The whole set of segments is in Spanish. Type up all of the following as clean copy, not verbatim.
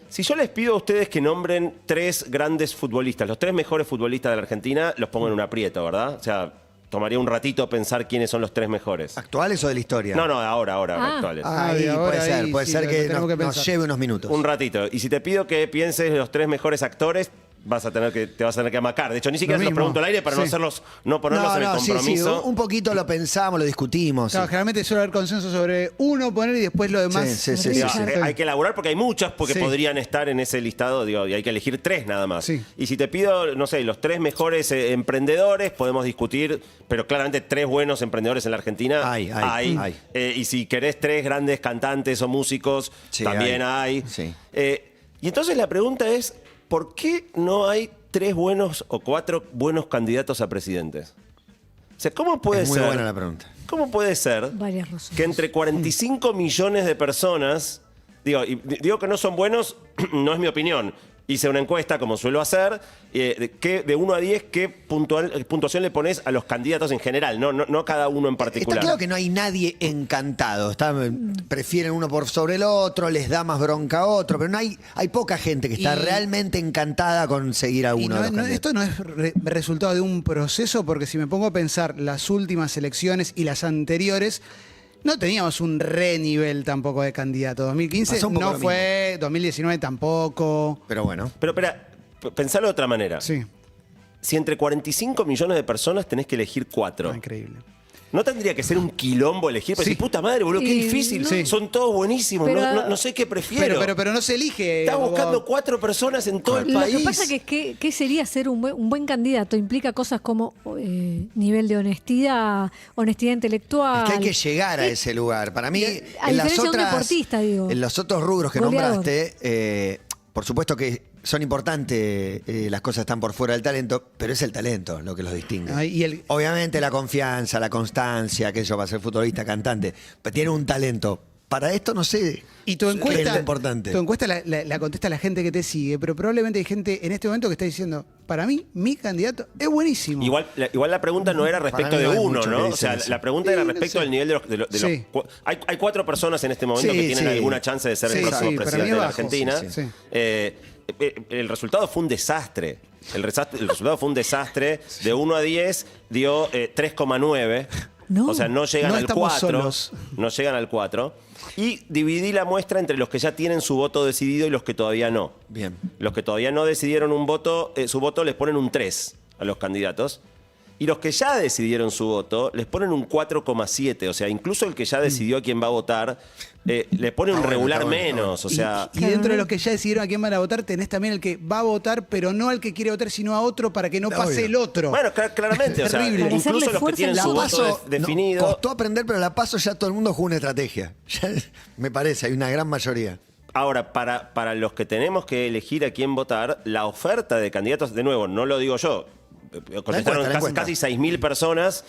Si yo les pido a ustedes que nombren 3 grandes futbolistas, los 3 mejores futbolistas de la Argentina, los pongo en un aprieto, ¿verdad? O sea, tomaría un ratito pensar quiénes son los 3 mejores. ¿Actuales o de la historia? No, ahora, actuales. Ahí puede ser que nos lleve unos minutos. Un ratito. Y si te pido que pienses los 3 mejores actores, te vas a tener que amacar. De hecho, ni siquiera se los pregunto al aire para no ponerlos en el compromiso. Sí, un poquito lo pensamos, lo discutimos. Claro, generalmente suele haber consenso sobre uno poner y después lo demás. Sí. Hay que elaborar porque hay muchas porque podrían estar en ese listado, digo, y hay que elegir 3 nada más. Sí. Y si te pido, no sé, los 3 mejores emprendedores, podemos discutir, pero claramente 3 buenos emprendedores en la Argentina hay. Y si querés 3 grandes cantantes o músicos, también hay. Sí. Y entonces la pregunta es, ¿por qué no hay 3 buenos o 4 buenos candidatos a presidentes? O sea, ¿cómo puede ser? Muy buena la pregunta. ¿Cómo puede ser que entre 45 millones de personas, digo que no son buenos, no es mi opinión, hice una encuesta, como suelo hacer, que de 1 a 10, ¿qué puntuación le pones a los candidatos en general? No cada uno en particular. Está claro que no hay nadie encantado. Prefieren uno por sobre el otro, les da más bronca a otro, pero hay poca gente que está realmente encantada con seguir a uno de los candidatos. Esto no es resultado de un proceso, porque si me pongo a pensar las últimas elecciones y las anteriores, no teníamos un nivel tampoco de candidato. 2015 no fue, 2019 tampoco. Pero bueno. Pero espera, pensalo de otra manera. Sí. Si entre 45 millones de personas tenés que elegir 4. Increíble. ¿No tendría que ser un quilombo elegir? Pero puta madre, boludo, qué difícil. Sí. Son todos buenísimos. Pero, no sé qué prefiero. Pero no se elige. Estás buscando 4 personas en todo el país. Lo que pasa es que ¿qué sería ser un buen candidato? Implica cosas como nivel de honestidad intelectual. Es que hay que llegar a ese lugar. Para mí, a diferencia de un deportista, digo. En los otros rubros que Goleador. nombraste, por supuesto que son importantes, las cosas están por fuera del talento, pero es el talento lo que los distingue. Obviamente la confianza, la constancia, que eso va a ser futbolista, cantante, pero tiene un talento. Para esto no sé. Y tu encuesta, es lo importante. Tu encuesta la contesta la gente que te sigue, pero probablemente hay gente en este momento que está diciendo, para mí, mi candidato es buenísimo. Igual la pregunta no era respecto de uno, ¿no? O sea, la pregunta era respecto del nivel de los... Hay 4 personas en este momento que tienen alguna chance de ser el próximo presidente de la Argentina. El resultado fue un desastre. El resultado fue un desastre. De 1 a 10 dio 3,9. O sea, no llegan al 4. No llegan al 4. Y dividí la muestra entre los que ya tienen su voto decidido y los que todavía no. Bien. Los que todavía no decidieron su voto les ponen un 3 a los candidatos. Y los que ya decidieron su voto les ponen un 4,7. O sea, incluso el que ya decidió a quién va a votar le pone un regular menos. O sea, y dentro de los que ya decidieron a quién van a votar, tenés también el que va a votar, pero no al que quiere votar, sino a otro para que no pase el otro. Bueno, claramente. O sea, incluso los que tienen su voto definido. Costó aprender, pero la PASO ya todo el mundo jugó una estrategia. Ya, me parece, hay una gran mayoría. Ahora, para los que tenemos que elegir a quién votar, la oferta de candidatos, de nuevo, no lo digo yo, contestaron casi 6.000 personas.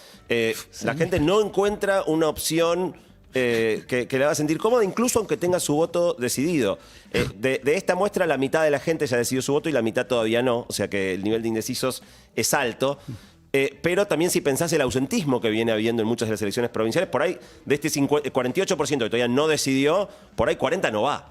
La gente no encuentra una opción que le haga sentir cómoda, incluso aunque tenga su voto decidido. De esta muestra, la mitad de la gente ya decidió su voto y la mitad todavía no. O sea que el nivel de indecisos es alto. Pero también si pensás el ausentismo que viene habiendo en muchas de las elecciones provinciales, por ahí de este 48% que todavía no decidió, por ahí 40% no va.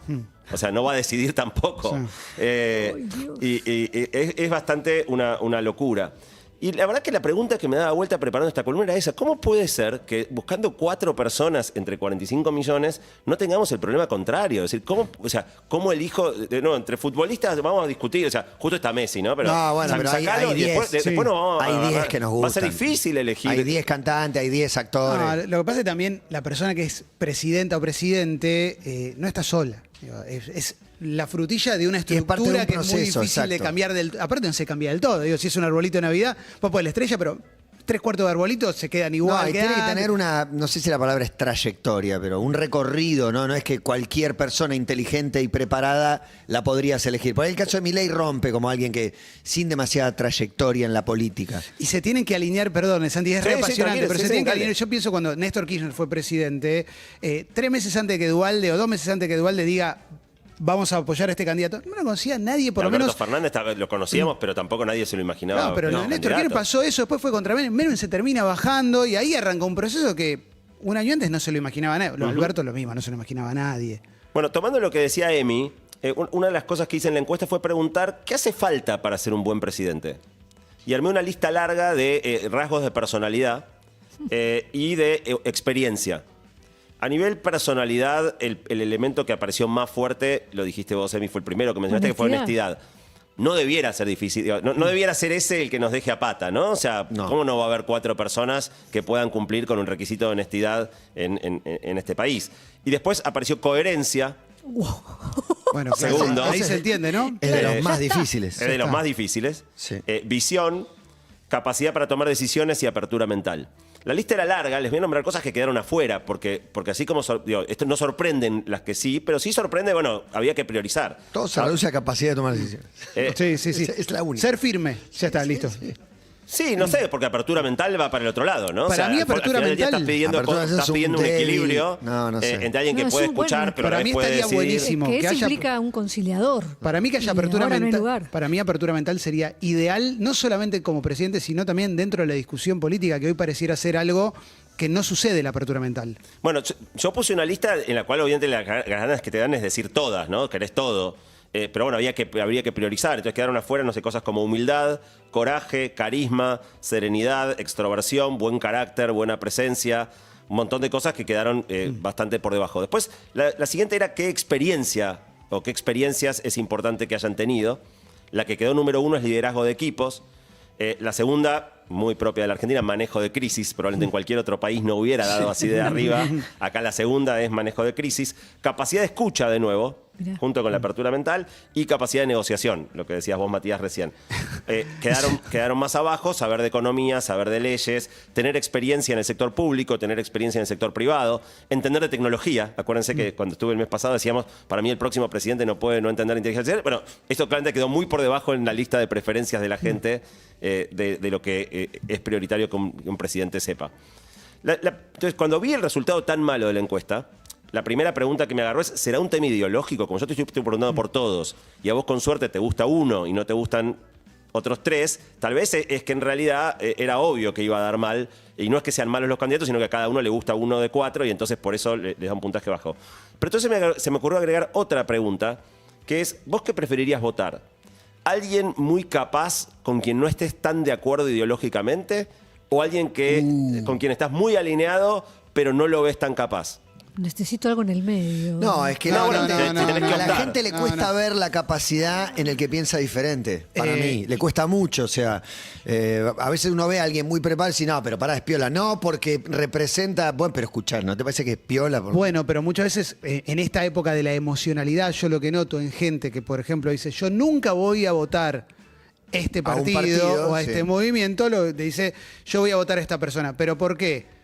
O sea, no va a decidir tampoco. Y es bastante una locura. Y la verdad que la pregunta que me daba vuelta preparando esta columna era esa. ¿Cómo puede ser que buscando 4 personas entre 45 millones no tengamos el problema contrario? Es decir, ¿cómo elijo? Entre futbolistas vamos a discutir. O sea, justo está Messi, ¿no? Pero, pero hay 10. Después nos vamos hay 10 que nos gustan. Va a ser difícil elegir. Hay 10 cantantes, hay 10 actores. Lo que pasa es que también la persona que es presidenta o presidente no está sola. Es la frutilla de una estructura que es muy difícil de cambiar aparte no se cambia del todo. Si es un arbolito de Navidad, vos podés la estrella, pero 3/4 de arbolitos se quedan igual. No, tiene que tener no sé si la palabra es trayectoria, pero un recorrido, ¿no? No es que cualquier persona inteligente y preparada la podrías elegir. Por ahí el caso de Milei rompe como alguien que sin demasiada trayectoria en la política. Y se tienen que alinear, perdón, Santi, es re apasionante, pero se tienen que alinear. Yo pienso cuando Néstor Kirchner fue presidente, 3 meses antes de que Duhalde, o 2 meses antes de que Duhalde diga vamos a apoyar a este candidato. No lo conocía nadie, por lo menos. Fernández lo conocíamos, pero tampoco nadie se lo imaginaba. No, pero Néstor Kirchner pasó eso, después fue contra Menem. Menem se termina bajando y ahí arrancó un proceso que un año antes no se lo imaginaba nadie. Alberto lo mismo, no se lo imaginaba nadie. Bueno, tomando lo que decía Emi, una de las cosas que hice en la encuesta fue preguntar ¿qué hace falta para ser un buen presidente? Y armé una lista larga de rasgos de personalidad y de experiencia. A nivel personalidad, el elemento que apareció más fuerte, lo dijiste vos, Emi, fue el primero que mencionaste, que fue honestidad. No debiera ser difícil, no debiera ser ese el que nos deje a pata, ¿no? O sea, ¿cómo no va a haber 4 personas que puedan cumplir con un requisito de honestidad en este país? Y después apareció coherencia. Wow. Bueno, segundo. Ahí se entiende, ¿no? Es de los más difíciles. Es de los más difíciles. Sí. Visión, capacidad para tomar decisiones y apertura mental. La lista era larga, les voy a nombrar cosas que quedaron afuera, porque así como, esto no sorprenden las que sí, pero sí sorprende, bueno, había que priorizar. Todo se reduce a capacidad de tomar decisiones. Sí. Es la única. Ser firme, ya está, listo. Sí, no sé, porque apertura mental va para el otro lado, ¿no? Para mí apertura mental... Estás pidiendo un equilibrio entre alguien que puede escuchar, pero para mí puede estaría decidir. buenísimo. Que eso implica un conciliador. Para mí que haya apertura mental. Para mí apertura mental sería ideal, no solamente como presidente, sino también dentro de la discusión política, que hoy pareciera ser algo que no sucede la apertura mental. Bueno, yo puse una lista en la cual obviamente las ganas que te dan es decir todas, ¿no? Querés todo. Pero bueno, habría que priorizar. Entonces quedaron afuera, no sé, cosas como humildad, coraje, carisma, serenidad, extroversión, buen carácter, buena presencia. Un montón de cosas que quedaron bastante por debajo. Después, la siguiente era qué experiencia o qué experiencias es importante que hayan tenido. La que quedó número 1 es liderazgo de equipos. La segunda, muy propia de la Argentina, manejo de crisis. Probablemente en cualquier otro país no hubiera dado así de arriba. Acá la segunda es manejo de crisis. Capacidad de escucha, de nuevo, junto con la apertura mental. Y capacidad de negociación, lo que decías vos, Matías, recién. Quedaron más abajo, saber de economía, saber de leyes, tener experiencia en el sector público, tener experiencia en el sector privado, entender de tecnología. Acuérdense que cuando estuve el mes pasado decíamos, para mí el próximo presidente no puede no entender inteligencia artificial. Bueno, esto claramente quedó muy por debajo en la lista de preferencias de la gente de lo que es prioritario que un presidente sepa. Entonces, cuando vi el resultado tan malo de la encuesta, la primera pregunta que me agarró es, ¿será un tema ideológico? Como yo te estoy preguntando por todos, y a vos con suerte te gusta uno y no te gustan otros 3, tal vez es que en realidad era obvio que iba a dar mal, y no es que sean malos los candidatos, sino que a cada uno le gusta uno de 4, y entonces por eso les da un puntaje bajo. Pero entonces se me ocurrió agregar otra pregunta, que es, ¿vos qué preferirías votar? ¿Alguien muy capaz con quien no estés tan de acuerdo ideológicamente? ¿O alguien con quien estás muy alineado, pero no lo ves tan capaz? Necesito algo en el medio. No, es que a la gente le cuesta ver la capacidad en el que piensa diferente. Para mí, le cuesta mucho. O sea, a veces uno ve a alguien muy preparado y dice, no, pero pará, es piola. No, porque representa. Bueno, pero escuchar, ¿no te parece que es piola? Bueno, pero muchas veces en esta época de la emocionalidad, yo lo que noto en gente que, por ejemplo, dice, yo nunca voy a votar este partido o a este movimiento, dice, yo voy a votar a esta persona. ¿Pero por qué?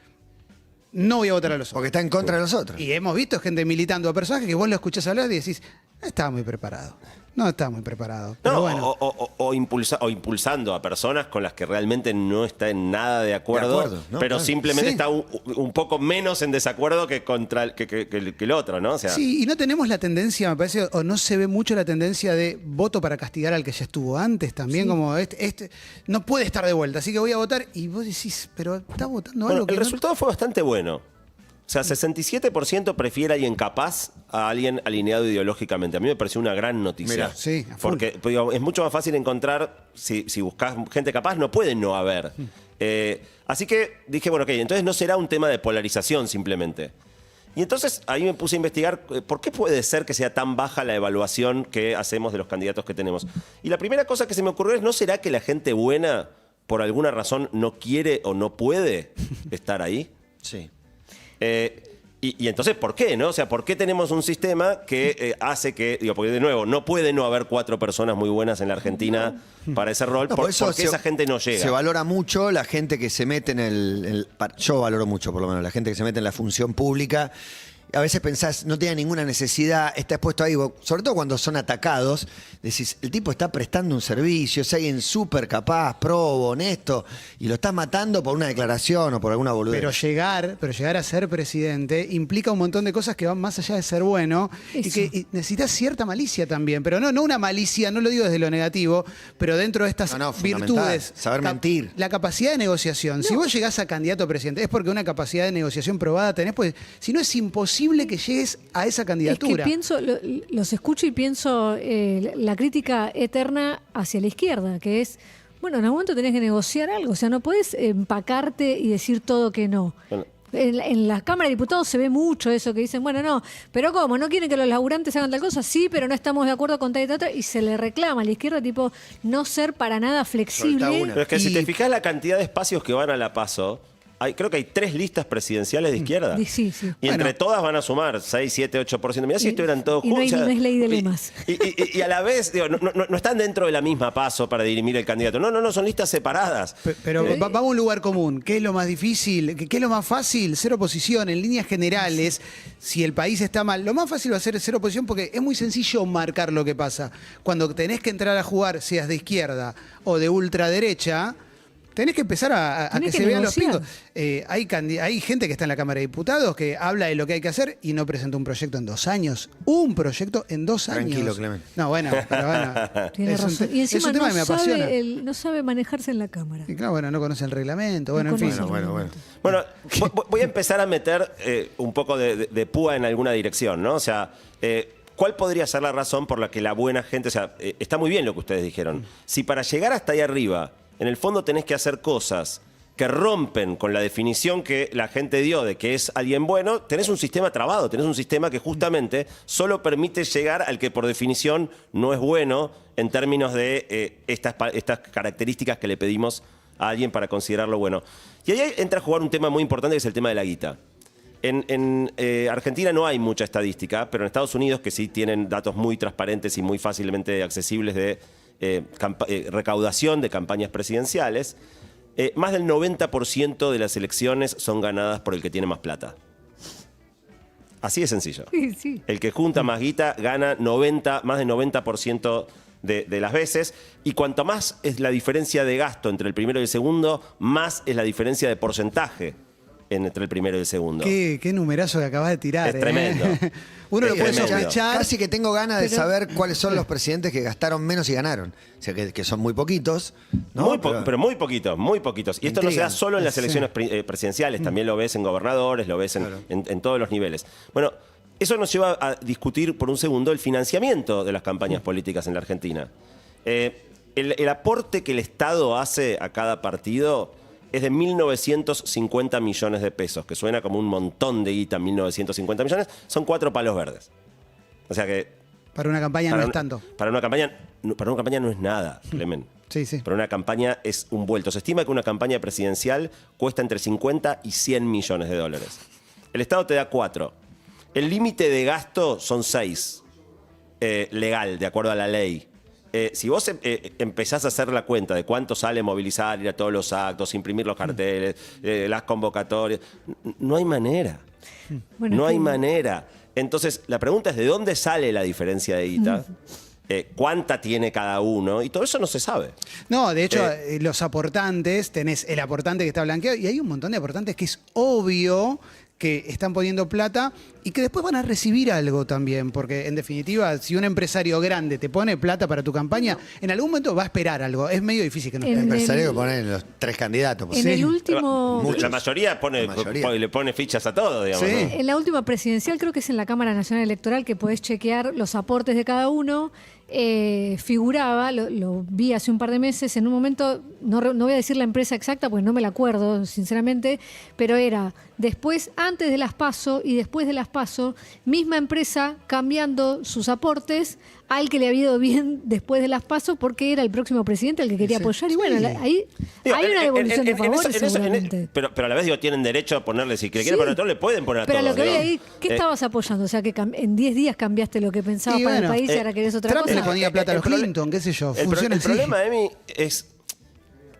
No voy a votar a los otros. Porque está en contra de los otros. Y hemos visto gente militando a personajes que vos lo escuchás hablar y decís, no estaba muy preparado. No estaba muy preparado. Pero bueno. o impulsando a personas con las que realmente no está en nada de acuerdo, ¿no? Pero simplemente está un poco menos en desacuerdo que contra que el otro, ¿no? O sea, sí, y no tenemos la tendencia, me parece, o no se ve mucho la tendencia de voto para castigar al que ya estuvo antes también, como este no puede estar de vuelta, así que voy a votar, y vos decís, pero está votando algo que el resultado fue bastante bueno. O sea, 67% prefiere a alguien capaz a alguien alineado ideológicamente. A mí me pareció una gran noticia. Mirá, sí, porque es mucho más fácil encontrar, si buscas gente capaz, no puede no haber. Así que dije, bueno, ok, entonces no será un tema de polarización simplemente. Y entonces ahí me puse a investigar por qué puede ser que sea tan baja la evaluación que hacemos de los candidatos que tenemos. Y la primera cosa que se me ocurrió es, ¿no será que la gente buena, por alguna razón, no quiere o no puede estar ahí? Sí. Y entonces, ¿por qué? ¿No? O sea, ¿por qué tenemos un sistema que hace que, porque de nuevo, no puede no haber 4 personas muy buenas en la Argentina para ese rol? No, ¿Por qué esa gente no llega? Se valora mucho la gente que se mete en yo valoro mucho, por lo menos, la gente que se mete en la función pública. A veces pensás, no tiene ninguna necesidad, está expuesto ahí, sobre todo cuando son atacados, decís, el tipo está prestando un servicio, es alguien súper capaz, probo, honesto, y lo estás matando por una declaración o por alguna boludez. Pero llegar a ser presidente implica un montón de cosas que van más allá de ser bueno y que necesitas cierta malicia también, pero no una malicia, no lo digo desde lo negativo, pero dentro de estas virtudes. Saber mentir. La capacidad de negociación. Si vos llegás a candidato a presidente es porque una capacidad de negociación probada tenés, pues si no es imposible imposible que llegues a esa candidatura. Es que los escucho y pienso la crítica eterna hacia la izquierda, que es, bueno, en algún momento tenés que negociar algo, o sea, no podés empacarte y decir todo que no. Bueno. En la Cámara de Diputados se ve mucho eso, que dicen, bueno, no, pero ¿cómo? ¿No quieren que los laburantes hagan tal cosa? Sí, pero no estamos de acuerdo con tal y tal, y se le reclama a la izquierda, tipo, no ser para nada flexible. Pero es que si te fijas la cantidad de espacios que van a la PASO, creo que hay 3 listas presidenciales de izquierda. Sí, sí. Y entre todas van a sumar 6, 7, 8%. Mirá si estuvieran todos juntos. No es ley de lemas. Y a la vez, digo, no están dentro de la misma PASO para dirimir el candidato. No, son listas separadas. Pero vamos a un lugar común. ¿Qué es lo más difícil? ¿Qué es lo más fácil? Ser oposición. En líneas generales, si el país está mal, lo más fácil va a ser oposición porque es muy sencillo marcar lo que pasa. Cuando tenés que entrar a jugar, seas de izquierda o de ultraderecha, tenés que empezar a que se vean los pingos. Hay gente que está en la Cámara de Diputados que habla de lo que hay que hacer y no presentó un proyecto en 2 años. Un proyecto en 2 años. Tranquilo, Clemente. No, bueno, pero bueno. Tiene razón. Y encima tema que me apasiona. no sabe manejarse en la Cámara. Y claro, bueno, no conoce el reglamento. Bueno, en fin. Bueno, voy a empezar a meter un poco de púa en alguna dirección, ¿no? O sea, ¿cuál podría ser la razón por la que la buena gente... O sea, está muy bien lo que ustedes dijeron. Si para llegar hasta ahí arriba, en el fondo tenés que hacer cosas que rompen con la definición que la gente dio de que es alguien bueno, tenés un sistema trabado, tenés un sistema que justamente solo permite llegar al que por definición no es bueno en términos de estas características que le pedimos a alguien para considerarlo bueno. Y ahí entra a jugar un tema muy importante que es el tema de la guita. En Argentina no hay mucha estadística, pero en Estados Unidos, que sí tienen datos muy transparentes y muy fácilmente accesibles de recaudación de campañas presidenciales, más del 90% de las elecciones son ganadas por el que tiene más plata. Así de sencillo. Sí. El que junta más guita gana más del 90% de las veces, y cuanto más es la diferencia de gasto entre el primero y el segundo, más es la diferencia de porcentaje entre el primero y el segundo. Qué numerazo que acabas de tirar. Es tremendo. Uno lo puede sospechar. Casi que tengo ganas de saber cuáles son los presidentes que gastaron menos y ganaron. O sea, que son muy poquitos, ¿no? Pero muy poquitos, muy poquitos. Y esto no se da solo en las elecciones presidenciales, también lo ves en gobernadores, lo ves en todos los niveles. Bueno, eso nos lleva a discutir por un segundo el financiamiento de las campañas políticas en la Argentina. El aporte que el Estado hace a cada partido es de 1.950 millones de pesos, que suena como un montón de guita, 1.950 millones, son 4 palos verdes. O sea que... Para una campaña no es tanto. Para una campaña no es nada, Clemen. Sí. Para una campaña es un vuelto. Se estima que una campaña presidencial cuesta entre 50 y 100 millones de dólares. El Estado te da 4. El límite de gasto son 6, legal, de acuerdo a la ley. Si vos empezás a hacer la cuenta de cuánto sale movilizar, ir a todos los actos, imprimir los carteles, las convocatorias, no hay manera. Bueno, no hay manera. Entonces, la pregunta es, ¿de dónde sale la diferencia de guita? ¿Cuánta tiene cada uno? Y todo eso no se sabe. No, de hecho, los aportantes, tenés el aportante que está blanqueado y hay un montón de aportantes que es obvio que están poniendo plata y que después van a recibir algo también, porque en definitiva, si un empresario grande te pone plata para tu campaña, en algún momento va a esperar algo. Es medio difícil que no esté. El empresario que pone los 3 candidatos. En el último... La mayoría le pone fichas a todo, digamos. Sí. ¿No? En la última presidencial, creo que es en la Cámara Nacional Electoral, que podés chequear los aportes de cada uno. Figuraba, lo vi hace un par de meses, en un momento, no voy a decir la empresa exacta porque no me la acuerdo sinceramente, pero era antes de las PASO y después de las PASO, misma empresa cambiando sus aportes al que le había ido bien después de las PASO porque era el próximo presidente al que quería apoyar. Y bueno, ahí hay una devolución de favores seguramente. Pero a la vez tienen derecho a ponerle, si quieren poner a todo, le pueden poner a todo. Pero lo que vi ahí, ¿qué estabas apoyando? O sea, que en 10 días cambiaste lo que pensabas para el país y ahora querés otra cosa. Le ponía plata a los Clinton, qué sé yo. El problema, Emi, es,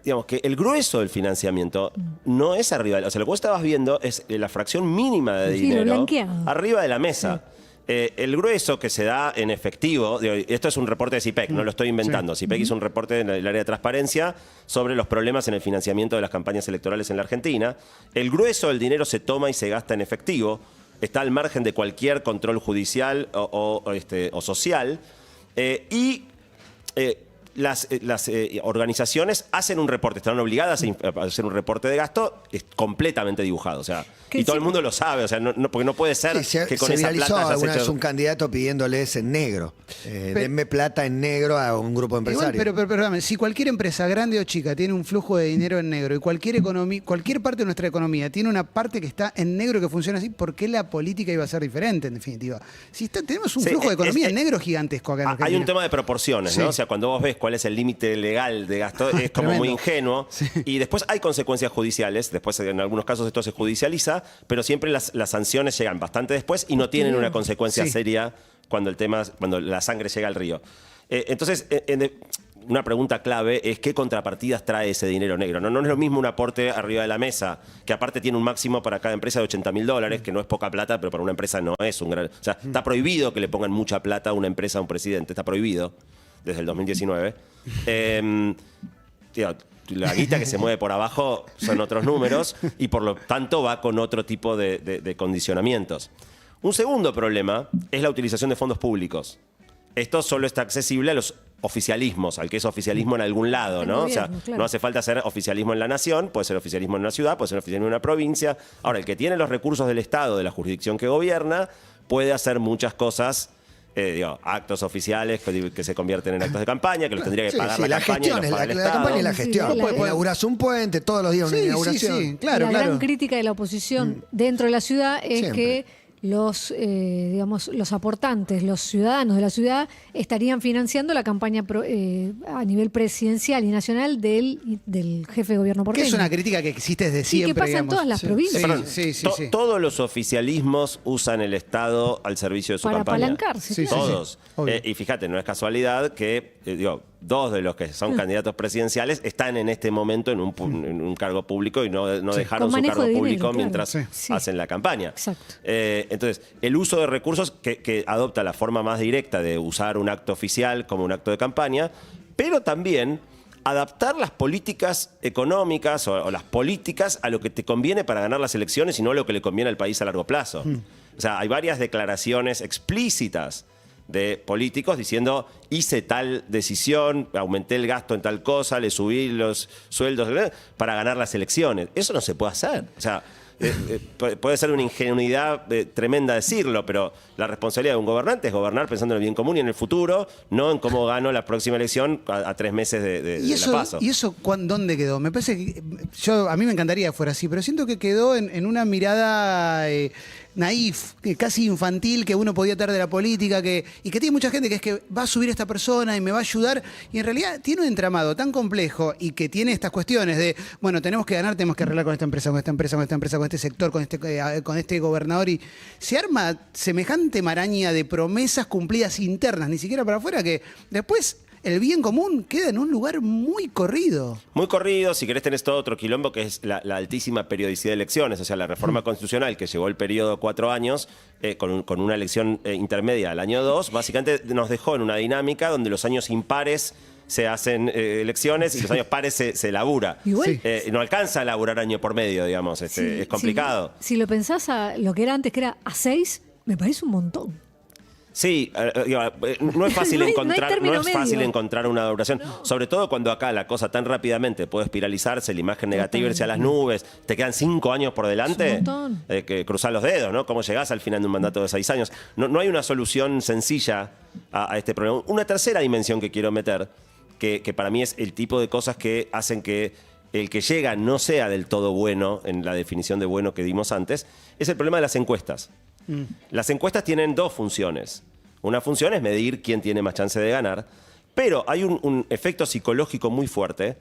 digamos, que el grueso del financiamiento no es arriba. O sea, lo que vos estabas viendo es la fracción mínima de dinero arriba de la mesa. Sí. El grueso que se da en efectivo, esto es un reporte de CIPEC, no lo estoy inventando. CIPEC hizo un reporte en el área de transparencia sobre los problemas en el financiamiento de las campañas electorales en la Argentina. El grueso del dinero se toma y se gasta en efectivo, está al margen de cualquier control judicial o social. las organizaciones hacen un reporte, están obligadas a hacer un reporte de gasto completamente dibujado, o sea, y todo el mundo lo sabe, o sea, porque no puede ser que con esa plata hayas alguna hecho... vez un candidato pidiéndoles en negro, denme plata en negro a un grupo empresario. Igual, pero perdóname, si cualquier empresa, grande o chica, tiene un flujo de dinero en negro y cualquier parte de nuestra economía tiene una parte que está en negro que funciona así, ¿por qué la política iba a ser diferente, en definitiva? Si tenemos un flujo de economía en negro gigantesco acá en Argentina. Hay un tema de proporciones, ¿no? O sea, cuando vos ves cuál es el límite legal de gasto, es como muy ingenuo. Sí. Y después hay consecuencias judiciales, después en algunos casos esto se judicializa, pero siempre las sanciones llegan bastante después y no tienen una consecuencia seria cuando la sangre llega al río. Entonces, una pregunta clave es qué contrapartidas trae ese dinero negro. No es lo mismo un aporte arriba de la mesa, que aparte tiene un máximo para cada empresa de $80.000, que no es poca plata, pero para una empresa no es un gran... O sea, está prohibido que le pongan mucha plata a una empresa a un presidente, está prohibido desde el 2019. La guita que se mueve por abajo son otros números y por lo tanto va con otro tipo de condicionamientos. Un segundo problema es la utilización de fondos públicos. Esto solo está accesible a los oficialismos, al que es oficialismo en algún lado, ¿no? Gobierno, o sea, claro. no hace falta hacer oficialismo en la nación, puede ser oficialismo en una ciudad, puede ser oficialismo en una provincia. Ahora, el que tiene los recursos del Estado, de la jurisdicción que gobierna, puede hacer muchas cosas, actos oficiales que se convierten en actos de campaña, que los tendría que pagar la campaña. La campaña y la gestión. Inaugurás un puente, todos los días una inauguración. Sí, claro. La gran crítica de la oposición dentro de la ciudad es que los aportantes, los ciudadanos de la ciudad, estarían financiando la campaña a nivel presidencial y nacional del jefe de gobierno porteño. Que es una crítica que existe desde siempre. Y que pasa en todas las provincias. Sí. Todos los oficialismos usan el Estado al servicio de su campaña. Para apalancarse. Todos. Y fíjate, no es casualidad que, dos de los que son candidatos presidenciales están en este momento en un cargo público y no dejaron su cargo público mientras hacen la campaña. Exacto. Entonces, el uso de recursos que adopta la forma más directa de usar un acto oficial como un acto de campaña, pero también adaptar las políticas económicas o las políticas a lo que te conviene para ganar las elecciones y no a lo que le conviene al país a largo plazo. O sea, hay varias declaraciones explícitas de políticos diciendo hice tal decisión, aumenté el gasto en tal cosa, le subí los sueldos para ganar las elecciones. Eso no se puede hacer. O sea, puede ser una ingenuidad tremenda decirlo, pero la responsabilidad de un gobernante es gobernar pensando en el bien común y en el futuro, no en cómo gano la próxima elección a 3 meses de la PASO. ¿Y eso dónde quedó? Me parece que a mí me encantaría que fuera así, pero siento que quedó en una mirada naif, casi infantil, que uno podía tener de la política, y que tiene mucha gente que es que va a subir esta persona y me va a ayudar, y en realidad tiene un entramado tan complejo y que tiene estas cuestiones de, bueno, tenemos que ganar, tenemos que arreglar con esta empresa, con esta empresa, con esta empresa, con este sector, con este gobernador, y se arma semejante maraña de promesas cumplidas internas, ni siquiera para afuera, que después el bien común queda en un lugar muy corrido. Muy corrido, si querés tenés todo otro quilombo que es la altísima periodicidad de elecciones, o sea, la reforma constitucional que llegó el periodo 4 años, con una elección intermedia al año 2, básicamente nos dejó en una dinámica donde los años impares se hacen elecciones y los años pares se labura. No alcanza a laburar año por medio, digamos, es complicado. Si lo pensás a lo que era antes, que era a 6, me parece un montón. Sí, no es fácil encontrar una duración, sobre todo cuando acá la cosa tan rápidamente puede espiralizarse, la imagen negativa irse a las nubes, te quedan 5 años por delante, que cruzar los dedos, ¿no? ¿Cómo llegás al final de un mandato de 6 años? No hay una solución sencilla a este problema. Una tercera dimensión que quiero meter, que para mí es el tipo de cosas que hacen que el que llega no sea del todo bueno en la definición de bueno que dimos antes, es el problema de las encuestas. Las encuestas tienen 2 funciones. Una función es medir quién tiene más chance de ganar, pero hay un efecto psicológico muy fuerte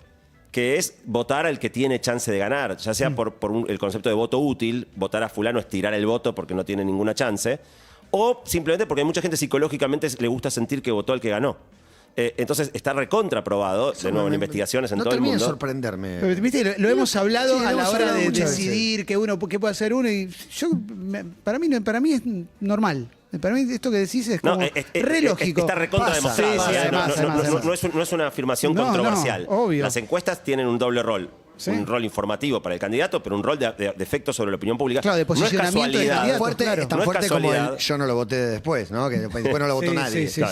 que es votar al que tiene chance de ganar, ya sea por el concepto de voto útil, votar a fulano es tirar el voto porque no tiene ninguna chance, o simplemente porque hay mucha gente psicológicamente le gusta sentir que votó al que ganó. Entonces está recontraprobado, de nuevo en investigaciones en todo el mundo. No termina de sorprenderme. Pero, ¿viste? Lo hemos hablado a la hora de decidir qué puede hacer uno, y para mí es normal. Para mí esto que decís es como re lógico. Está recontra demostrado. No es una afirmación controversial. Obvio. Las encuestas tienen un doble rol. un rol informativo para el candidato, pero un rol de efecto sobre la opinión pública. Claro, de posicionamiento no es casualidad. Es tan fuerte como el yo no lo voté después, ¿no? Que después no lo votó nadie. Sí.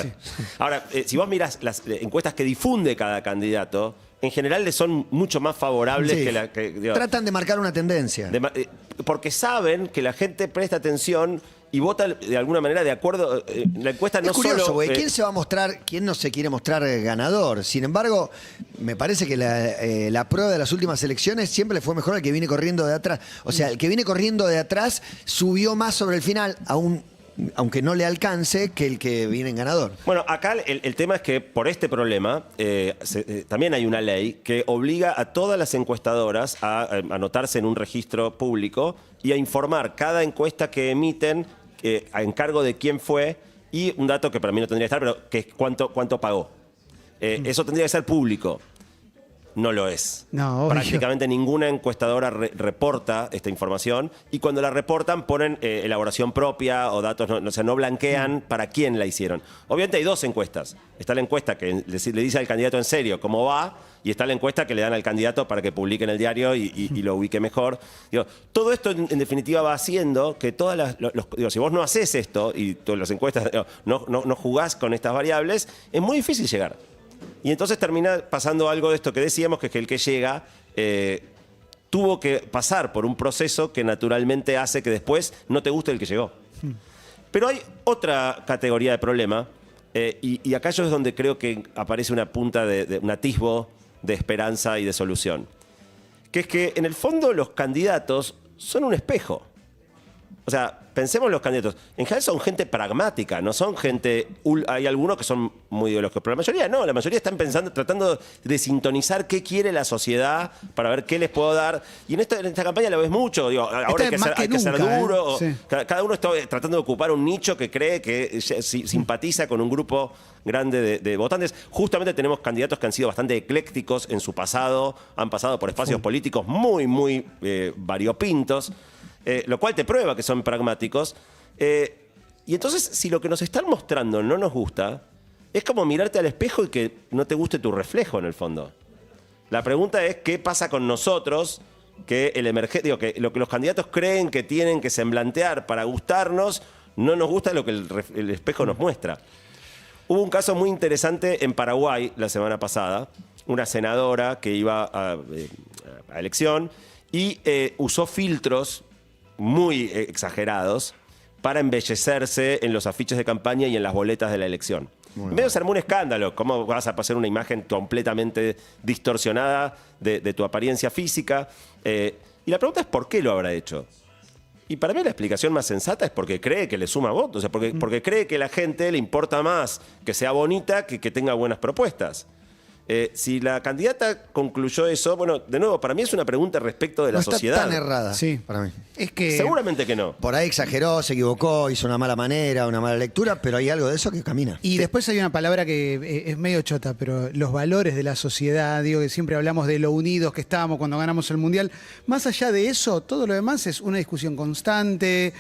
Ahora, si vos mirás las encuestas que difunde cada candidato, en general le son mucho más favorables que la que... Tratan de marcar una tendencia. Porque saben que la gente presta atención y vota de alguna manera de acuerdo. La encuesta no solo... Es curioso, güey. ¿Quién se va a mostrar, quién no se quiere mostrar ganador? Sin embargo, me parece que la prueba de las últimas elecciones siempre le fue mejor al que viene corriendo de atrás. O sea, el que viene corriendo de atrás subió más sobre el final, aunque no le alcance, que el que viene en ganador. Bueno, acá el tema es que por este problema también hay una ley que obliga a todas las encuestadoras a anotarse en un registro público y a informar cada encuesta que emiten a encargo de quién fue y un dato que para mí no tendría que estar, pero que es cuánto pagó. Eso tendría que ser público. No lo es. No, prácticamente ninguna encuestadora reporta esta información y cuando la reportan ponen elaboración propia o datos, no blanquean para quién la hicieron. Obviamente hay dos encuestas. Está la encuesta que le dice al candidato en serio cómo va y está la encuesta que le dan al candidato para que publique en el diario y lo ubique mejor. Digo, todo esto en definitiva va haciendo que todas si vos no haces esto y las encuestas no jugás con estas variables, es muy difícil llegar. Y entonces termina pasando algo de esto que decíamos, que es que el que llega tuvo que pasar por un proceso que naturalmente hace que después no te guste el que llegó. Pero hay otra categoría de problema, y acá yo es donde creo que aparece una punta de un atisbo de esperanza y de solución. Que es que en el fondo los candidatos son un espejo. O sea, pensemos en los candidatos. En general son gente pragmática, no son gente... Hay algunos que son muy ideológicos, pero la mayoría no. La mayoría están tratando de sintonizar qué quiere la sociedad para ver qué les puedo dar. Y en esta campaña lo ves mucho. Digo, ahora hay que ser duro. Sí. Cada uno está tratando de ocupar un nicho que cree que simpatiza con un grupo grande de votantes. Justamente tenemos candidatos que han sido bastante eclécticos en su pasado, han pasado por espacios políticos muy, muy variopintos. Lo cual te prueba que son pragmáticos. Y entonces, si lo que nos están mostrando no nos gusta, es como mirarte al espejo y que no te guste tu reflejo en el fondo. La pregunta es, ¿qué pasa con nosotros? Que que lo que los candidatos creen que tienen que semblantear para gustarnos, no nos gusta lo que el espejo nos muestra. Hubo un caso muy interesante en Paraguay la semana pasada. Una senadora que iba a elección y usó filtros muy exagerados para embellecerse en los afiches de campaña y en las boletas de la elección. En medio se armó un escándalo. ¿Cómo vas a pasar una imagen completamente distorsionada de tu apariencia física? Y la pregunta es ¿por qué lo habrá hecho? Y para mí la explicación más sensata es porque cree que le suma votos. O sea, porque cree que a la gente le importa más que sea bonita que tenga buenas propuestas. Si la candidata concluyó eso, bueno, de nuevo, para mí es una pregunta respecto de la sociedad. No está tan errada, sí, para mí. Es que seguramente que no. Por ahí exageró, se equivocó, hizo una mala manera, una mala lectura, pero hay algo de eso que camina. Y después hay una palabra que es medio chota, pero los valores de la sociedad, digo que siempre hablamos de lo unidos que estábamos cuando ganamos el Mundial. Más allá de eso, todo lo demás es una discusión constante,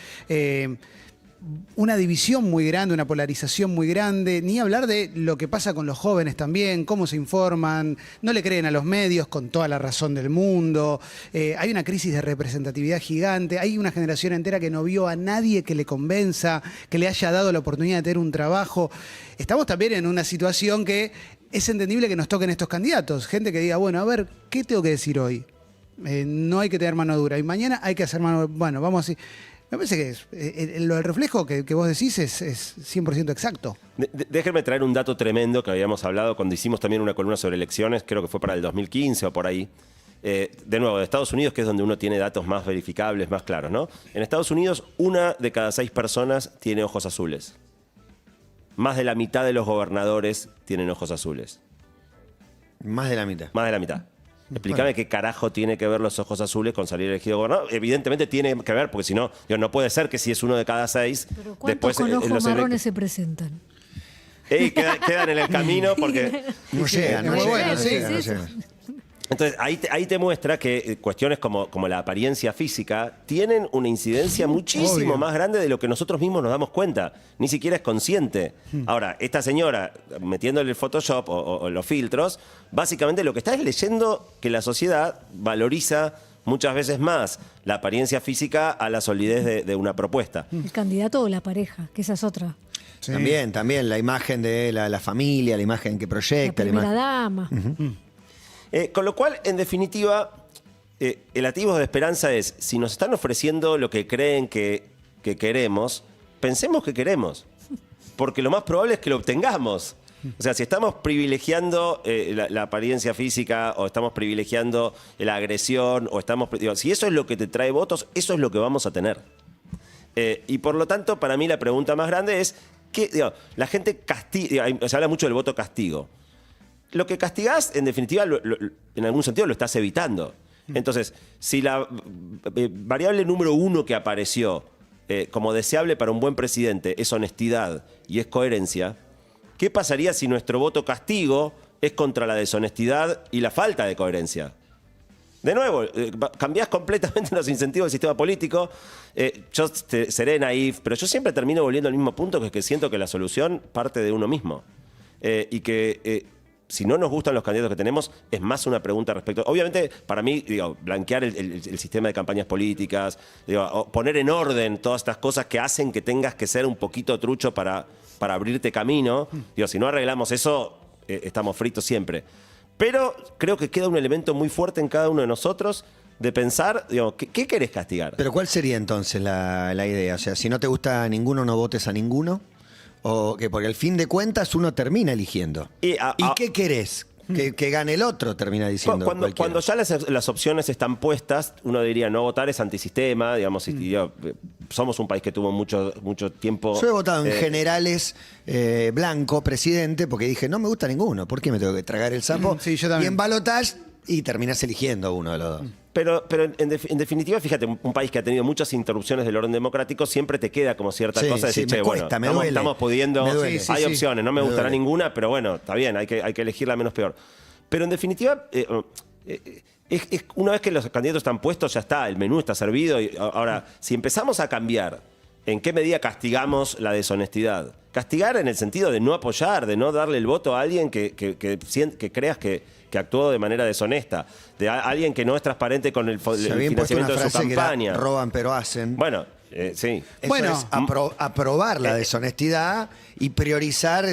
una división muy grande, una polarización muy grande, ni hablar de lo que pasa con los jóvenes también, cómo se informan, no le creen a los medios con toda la razón del mundo, hay una crisis de representatividad gigante, hay una generación entera que no vio a nadie que le convenza, que le haya dado la oportunidad de tener un trabajo. Estamos también en una situación que es entendible que nos toquen estos candidatos, gente que diga, bueno, a ver, ¿qué tengo que decir hoy? No hay que tener mano dura y mañana hay que hacer mano, bueno, vamos así. Me parece que lo del reflejo que vos decís es 100% exacto. Déjenme traer un dato tremendo que habíamos hablado cuando hicimos también una columna sobre elecciones, creo que fue para el 2015 o por ahí. De nuevo, de Estados Unidos, que es donde uno tiene datos más verificables, más claros, ¿no? En Estados Unidos, 1 de cada 6 personas tiene ojos azules. Más de la mitad de los gobernadores tienen ojos azules. Más de la mitad. Más de la mitad. Explícame qué carajo tiene que ver los ojos azules con salir elegido gobernador. Evidentemente tiene que ver, porque si no, no puede ser que si es 1 de cada 6... Pero ¿cuántos con ojos marrones se presentan? Quedan en el camino porque... No llegan, no llegan. Entonces, ahí te muestra que cuestiones como la apariencia física tienen una incidencia muchísimo más grande de lo que nosotros mismos nos damos cuenta. Ni siquiera es consciente. Ahora, esta señora, metiéndole el Photoshop o los filtros, básicamente lo que está es leyendo que la sociedad valoriza muchas veces más la apariencia física a la solidez de una propuesta. El candidato o la pareja, que esa es otra. Sí. También la imagen de la familia, la imagen que proyecta. La primera dama. Con lo cual, en definitiva, el atisbo de esperanza es, si nos están ofreciendo lo que creen que queremos, pensemos que queremos. Porque lo más probable es que lo obtengamos. O sea, si estamos privilegiando la apariencia física o estamos privilegiando la agresión o si eso es lo que te trae votos, eso es lo que vamos a tener. Y por lo tanto, para mí la pregunta más grande es, la gente castiga, se habla mucho del voto castigo. Lo que castigás, en definitiva, en algún sentido lo estás evitando. Entonces, si la variable número 1 que apareció como deseable para un buen presidente es honestidad y es coherencia, ¿qué pasaría si nuestro voto castigo es contra la deshonestidad y la falta de coherencia? De nuevo, cambiás completamente los incentivos del sistema político. Yo seré naif, pero yo siempre termino volviendo al mismo punto, que es que siento que la solución parte de uno mismo. Y que si no nos gustan los candidatos que tenemos, es más una pregunta respecto. Obviamente, para mí, blanquear el sistema de campañas políticas, poner en orden todas estas cosas que hacen que tengas que ser un poquito trucho para abrirte camino. Si no arreglamos eso, estamos fritos siempre. Pero creo que queda un elemento muy fuerte en cada uno de nosotros de pensar, ¿qué querés castigar? Pero ¿cuál sería entonces la idea? O sea, si no te gusta ninguno, no votes a ninguno. O que porque al fin de cuentas uno termina eligiendo. ¿Y qué querés? Que gane el otro, termina diciendo. Cuando ya las opciones están puestas, uno diría no votar es antisistema, digamos. Somos un país que tuvo mucho tiempo. Yo he votado en generales blanco, presidente, porque dije no me gusta ninguno. ¿Por qué me tengo que tragar el sapo? Sí, yo también. Y en balotaje y terminás eligiendo uno de los dos. Pero en definitiva, fíjate, un país que ha tenido muchas interrupciones del orden democrático, siempre te queda como cierta cosa de decir, estamos pudiendo, hay opciones, no me gustará ninguna, pero bueno, está bien, hay que elegir la menos peor. Pero en definitiva, una vez que los candidatos están puestos, ya está, el menú está servido. Ahora, si empezamos a cambiar en qué medida castigamos la deshonestidad, castigar en el sentido de no apoyar, de no darle el voto a alguien que creas que actuó de manera deshonesta, de alguien que no es transparente con el financiamiento de su campaña. Roban pero hacen. Bueno, sí. Eso es aprobar la deshonestidad y priorizar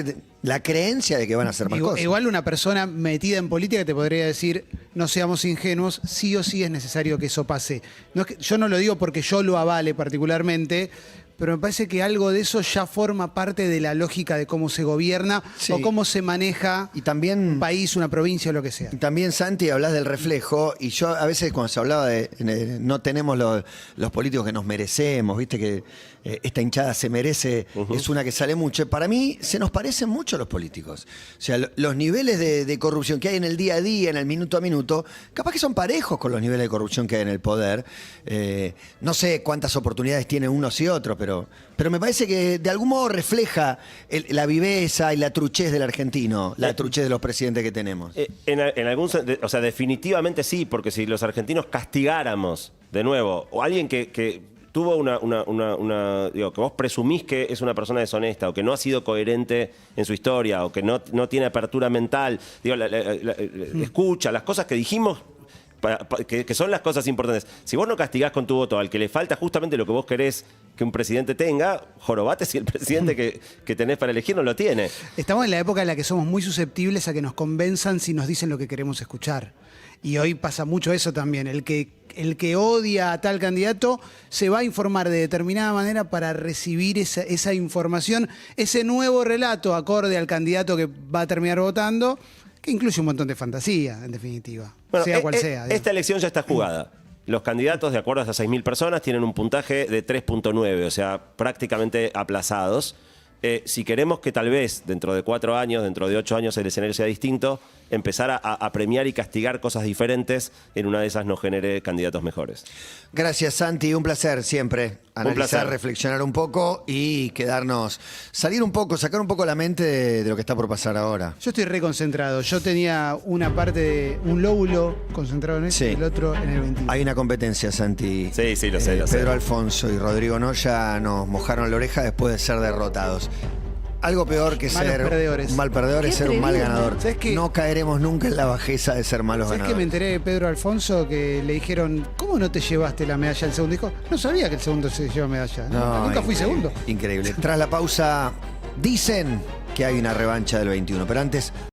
la creencia de que van a hacer más cosas. Igual una persona metida en política te podría decir, no seamos ingenuos, sí o sí es necesario que eso pase. No es que, yo no lo digo porque yo lo avale particularmente, pero me parece que algo de eso ya forma parte de la lógica de cómo se gobierna o cómo se maneja y también, un país, una provincia o lo que sea. Y también, Santi, hablas del reflejo, y yo a veces cuando se hablaba de no tenemos los políticos que nos merecemos, viste que esta hinchada se merece, es una que sale mucho. Para mí se nos parecen mucho los políticos. O sea, los niveles de corrupción que hay en el día a día, en el minuto a minuto, capaz que son parejos con los niveles de corrupción que hay en el poder. No sé cuántas oportunidades tienen unos y otros, pero me parece que de algún modo refleja la viveza y la truchez del argentino, la truchez de los presidentes que tenemos. En algún sentido, o sea, definitivamente sí, porque si los argentinos castigáramos de nuevo, o alguien que tuvo que vos presumís que es una persona deshonesta, o que no ha sido coherente en su historia, o que no tiene apertura mental, escucha las cosas que dijimos, que son las cosas importantes. Si vos no castigás con tu voto al que le falta justamente lo que vos querés que un presidente tenga, jorobate si el presidente que tenés para elegir no lo tiene. Estamos en la época en la que somos muy susceptibles a que nos convenzan si nos dicen lo que queremos escuchar. Y hoy pasa mucho eso también. El que odia a tal candidato se va a informar de determinada manera para recibir esa información, ese nuevo relato acorde al candidato que va a terminar votando, que incluye un montón de fantasía, en definitiva. Bueno, sea cual sea. Esta elección ya está jugada. Los candidatos, de acuerdo a esas 6.000 personas, tienen un puntaje de 3.9, o sea, prácticamente aplazados. Si queremos que tal vez dentro de 4 años, dentro de 8 años el escenario sea distinto, empezar a premiar y castigar cosas diferentes, en una de esas nos genere candidatos mejores. Gracias, Santi, un placer siempre. analizar, reflexionar un poco y salir un poco, sacar un poco la mente de lo que está por pasar ahora. Yo estoy reconcentrado. Yo tenía una parte, un lóbulo concentrado en eso y el otro en el 21. Hay una competencia, Santi. Sí, lo sé. Pedro Alfonso y Rodrigo Noya nos mojaron la oreja después de ser derrotados. Algo peor que ser un mal perdedor es ser un mal ganador. No caeremos nunca en la bajeza de ser malos ganadores. ¿Sabes que me enteré de Pedro Alfonso que le dijeron, ¿cómo no te llevaste la medalla al segundo? Dijo, no sabía que el segundo se lleva medalla. Nunca fui segundo. Increíble. Tras la pausa, dicen que hay una revancha del 21, pero antes